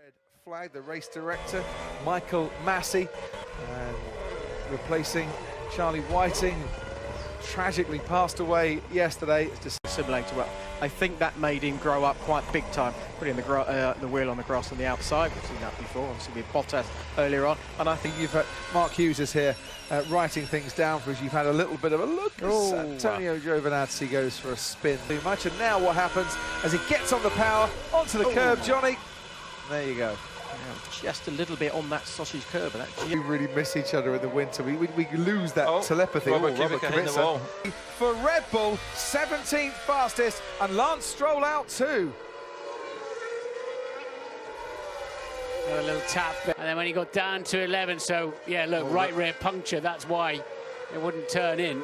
Red flag, the race director, Michael Massey, replacing Charlie Whiting, who tragically passed away yesterday. It's just Simulator. Well, I think that made him grow up quite big time, putting the wheel on the grass on the outside. We've seen that before, obviously with Bottas earlier on. And I think you've had Mark Hughes is here writing things down for us. You've had a little bit of a look as Antonio Giovinazzi goes for a spin. Too much, and now what happens as he gets on the power, onto the curb, Johnny. There you go. Just a little bit on that sausage curb. We really miss each other in the winter. We lose that telepathy. Robert Kubica for Red Bull, 17th fastest, and Lance Stroll out too. A little tap, and then when he got down to 11, so yeah, look, right rear puncture, that's why it wouldn't turn in.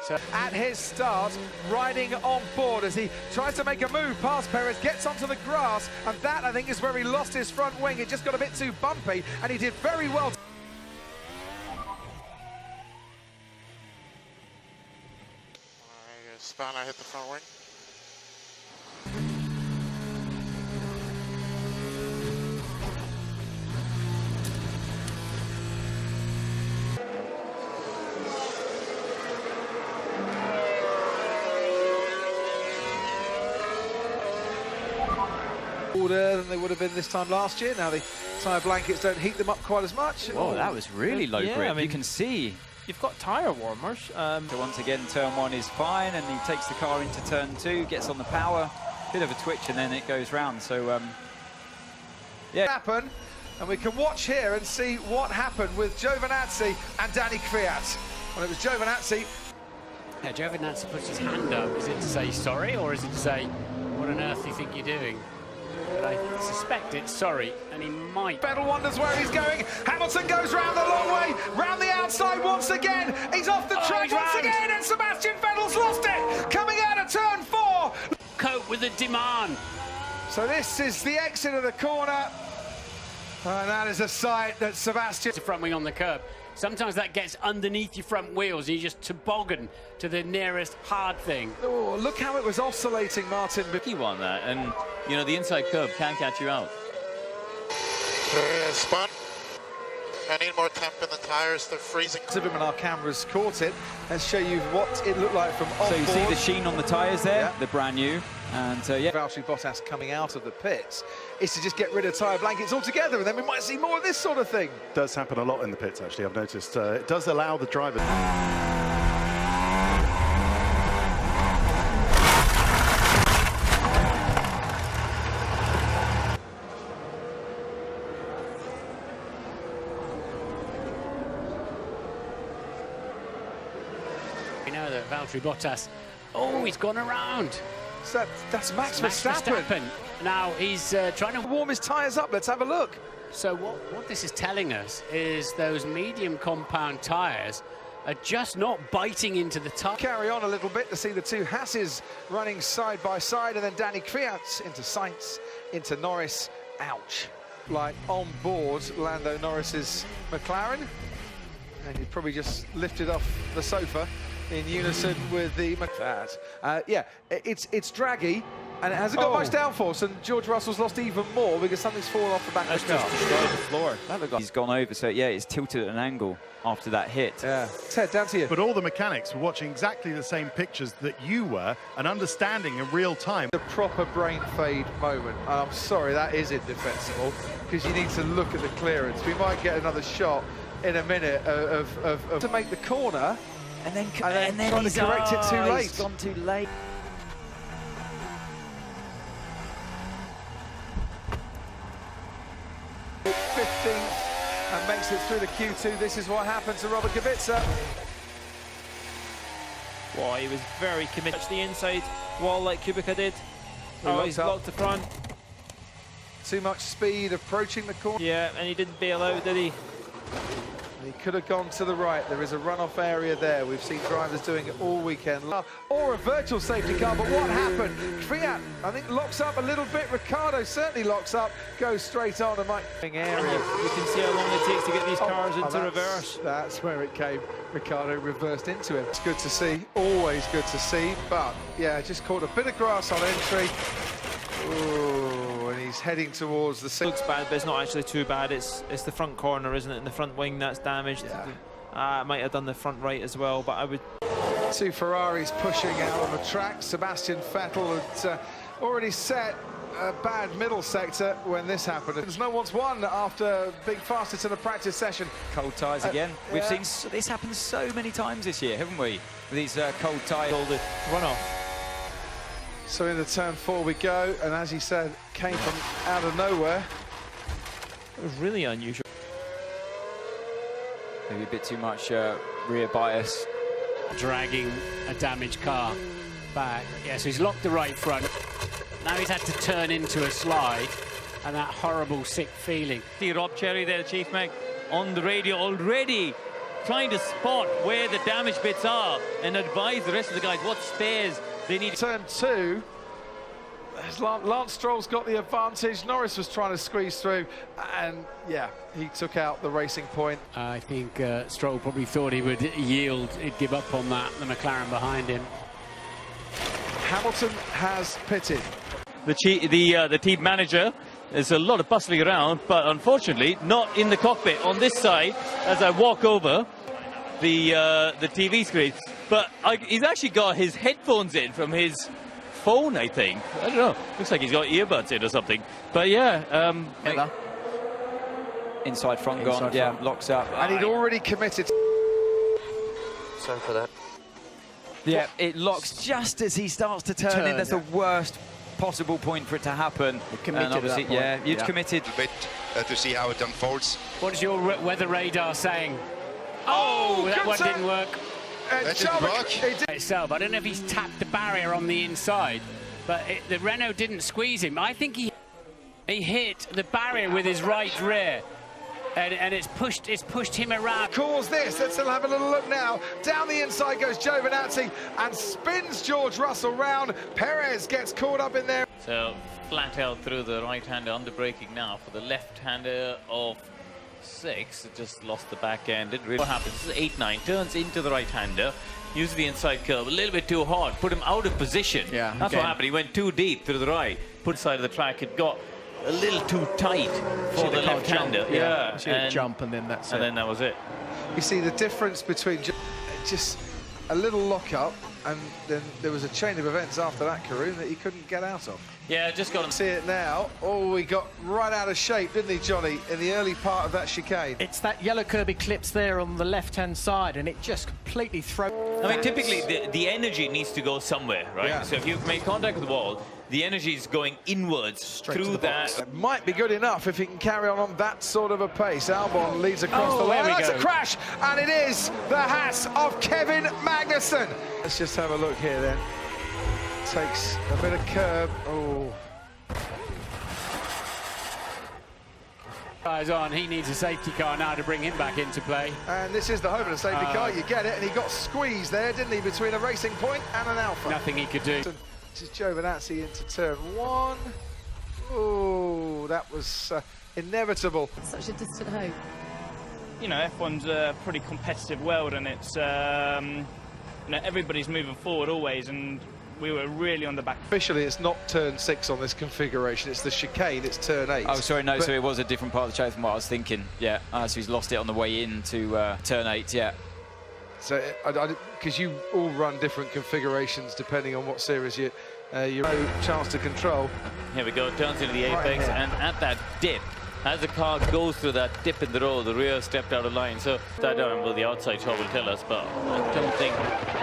So at his start, riding on board as he tries to make a move past Perez, gets onto the grass, and that I think is where he lost his front wing. It just got a bit too bumpy, and he did very well. Spun, I hit the front wing. Than they would have been this time last year. Now the tyre blankets don't heat them up quite as much. Oh, that was really low grip. I mean, you can see. You've got tyre warmers. So once again, turn one is fine, and he takes the car into turn two, gets on the power, bit of a twitch, and then it goes round. So, yeah. Happen, and we can watch here and see what happened with Giovinazzi and Danny Kvyat. Well, it was Giovinazzi. yeah, Giovinazzi puts his hand up. Is it to say sorry, or is it to say, what on earth do you think you're doing? But I suspect it's sorry, and he might. Vettel wonders where he's going. Hamilton goes round the long way, round the outside once again. He's off the track once again, and Sebastian Vettel's lost it. Coming out of turn 4. Cope with the demand. So this is the exit of the corner. And that is a sight that Sebastian... The front wing on the curb. Sometimes that gets underneath your front wheels, and you just toboggan to the nearest hard thing. Oh, look how it was oscillating, Martin. He won that, and you know the inside curb can catch you out. Spun. I need more temp in the tires, they're freezing. And our cameras caught it. Let's show you what it looked like from off So you see the sheen on the tyres there, yeah. they're brand new. And yeah. Valtteri Bottas coming out of the pits is to just get rid of tyre blankets altogether, and then we might see more of this sort of thing. It does happen a lot in the pits, actually, I've noticed. It does allow the driver... We know that Valtteri Bottas, he's gone around. So that's Max Verstappen. Now he's trying to warm his tyres up. Let's have a look. So what this is telling us is those medium compound tyres are just not biting into the tyre. Carry on a little bit to see the two Hasses running side by side, and then Danny Kvyat into Sainz, into Norris. Ouch. Like on board Lando Norris's McLaren, and he probably just lifted off the sofa in unison with the McLaren. Yeah, it's draggy, and it hasn't got much downforce, and George Russell's lost even more because something's fallen off the back of the car. Destroyed the floor. He's gone over, so yeah, it's tilted at an angle after that hit. Yeah. Ted, down to you. But all the mechanics were watching exactly the same pictures that you were and understanding in real time. The proper brain fade moment. I'm sorry, that is indefensible, because you need to look at the clearance. We might get another shot in a minute of to make the corner, And then trying to correct it too late. He's gone too late. And makes it through the Q2. This is what happened to Robert Kubica. Well, he was very committed to the inside wall like Kubica did. He's blocked the front. Too much speed approaching the corner. Yeah, and he didn't bail out, did he? He could have gone to the right. There is a runoff area there. We've seen drivers doing it all weekend. Or a virtual safety car, but what happened? Kvyat, I think, locks up a little bit. Ricciardo certainly locks up, goes straight on and might... area. You can see how long it takes to get these cars into reverse. That's where it came. Ricciardo reversed into him. It's good to see, always good to see, but yeah, just caught a bit of grass on entry. Ooh, and he's heading towards the six. Looks bad, but it's not actually too bad. It's the front corner, isn't it? And the front wing that's damaged. Yeah. It might have done the front right as well, but I would... Two Ferraris pushing out on the track. Sebastian Vettel had already set a bad middle sector when this happened. There's no one's won after being fastest in a practice session. Cold tyres again. We've seen this happen so many times this year, haven't we? With these cold tyres. Runoff. So into turn 4 we go, and as he said, came from out of nowhere. It was really unusual. Maybe a bit too much rear bias. Dragging a damaged car back. Yeah, so he's locked the right front. Now he's had to turn into a slide, and that horrible, sick feeling. See Rob Cherry there, Chief Meg, on the radio already, trying to spot where the damaged bits are and advise the rest of the guys what spares they need. Turn 2, as Lance Stroll's got the advantage. Norris was trying to squeeze through, and yeah, he took out the racing point. I think Stroll probably thought he would yield, he'd give up on that, the McLaren behind him. Hamilton has pitted. The team manager, there's a lot of bustling around, but unfortunately not in the cockpit on this side as I walk over the TV screen. But he's actually got his headphones in from his phone, I think. I don't know. Looks like he's got earbuds in or something. But yeah, inside front gone. Front. Yeah, locks up. And he'd already committed. Sorry for that. Yeah, it locks just as he starts to turn in. That's the worst possible point for it to happen. Committed at that point. Yeah, you'd committed. A bit to see how it unfolds. What is your weather radar saying? Oh, that one didn't work. That didn't work. Itself. I don't know if he's tapped the barrier on the inside, but the Renault didn't squeeze him. I think he hit the barrier with his right rear, and it's pushed him around. Calls this. Let's have a little look now. Down the inside goes Giovinazzi and spins George Russell round. Perez gets caught up in there. so flat out through the right-hander, under braking now for the left-hander of 6. It just lost the back end. Didn't really what happens. This is 8-9, turns into the right-hander, uses the inside curve a little bit too hard, put him out of position. Yeah, that's what happened. He went too deep through the right, put side of the track. It got a little too tight for the left-hander. Yeah, jump, and then that's it. And then that was it. You see the difference between just a little lock-up, and then there was a chain of events after that, Karun, that he couldn't get out of. Yeah, just got him. See it now. Oh, he got right out of shape, didn't he, Johnny, in the early part of that chicane? It's that yellow curb eclipse there on the left-hand side, and it just completely throws. I mean, typically the energy needs to go somewhere, right? Yeah. So if you make contact with the wall, the energy is going inwards through that. It might be good enough if he can carry on that sort of a pace. Albon leads across the line. That's a crash, and it is the Haas of Kevin Magnussen. Let's just have a look here then. Takes a bit of curb. Oh. Eyes on, he needs a safety car now to bring him back into play. And this is the home of the safety car. You get it, and he got squeezed there, didn't he, between a Racing Point and an Alpha. Nothing he could do. This is Giovinazzi into turn 1. Oh, that was inevitable. Such a distant hope. You know, F1's a pretty competitive world, and it's, you know, everybody's moving forward always, and we were really on the back. Officially, it's not turn 6 on this configuration. It's the chicane. It's turn 8. Oh, sorry, no. So it was a different part of the track from what I was thinking. Yeah. So he's lost it on the way into turn 8. Yeah. So, because you all run different configurations depending on what series you're no chance to control. Here we go. Turns into the apex, and at that dip, as the car goes through that dip in the road, the rear stepped out of line. So that well, the outside shot will tell us, but I don't think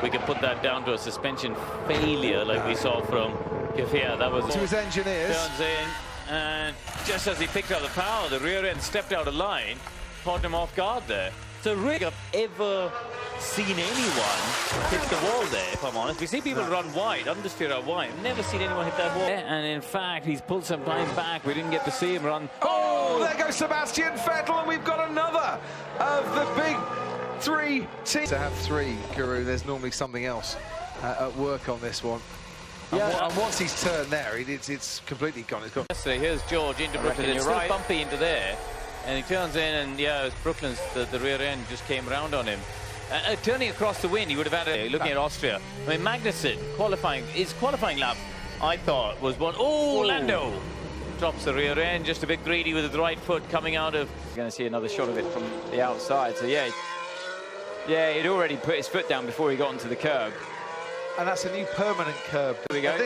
we can put that down to a suspension failure like we saw from Kvyat. That was to his engineers. Turns in, and just as he picked up the power, the rear end stepped out of line, caught him off guard there. So really, I've ever seen anyone hit the wall there, if I'm honest. We see people run wide, understeer out wide. Never seen anyone hit that wall. And in fact, he's pulled some time back. We didn't get to see him run. Oh, there goes Sebastian Vettel, and we've got another of the big 3 teams. To have 3, Guru, there's normally something else at work on this one. Yeah. And once he's turned there, it's completely gone. It's gone. Yesterday, here's George into Brooklyn. It's still bumpy into there. And he turns in, and yeah, it's Brooklyn's the rear end just came round on him. Turning across the wind, he would have had looking at Austria. I mean, Magnussen qualifying, his qualifying lap, I thought was one. Oh, Lando! drops the rear end, just a bit greedy with his right foot coming out of. We're going to see another shot of it from the outside. So yeah, he'd already put his foot down before he got onto the curb. And that's a new permanent curb. Here we go.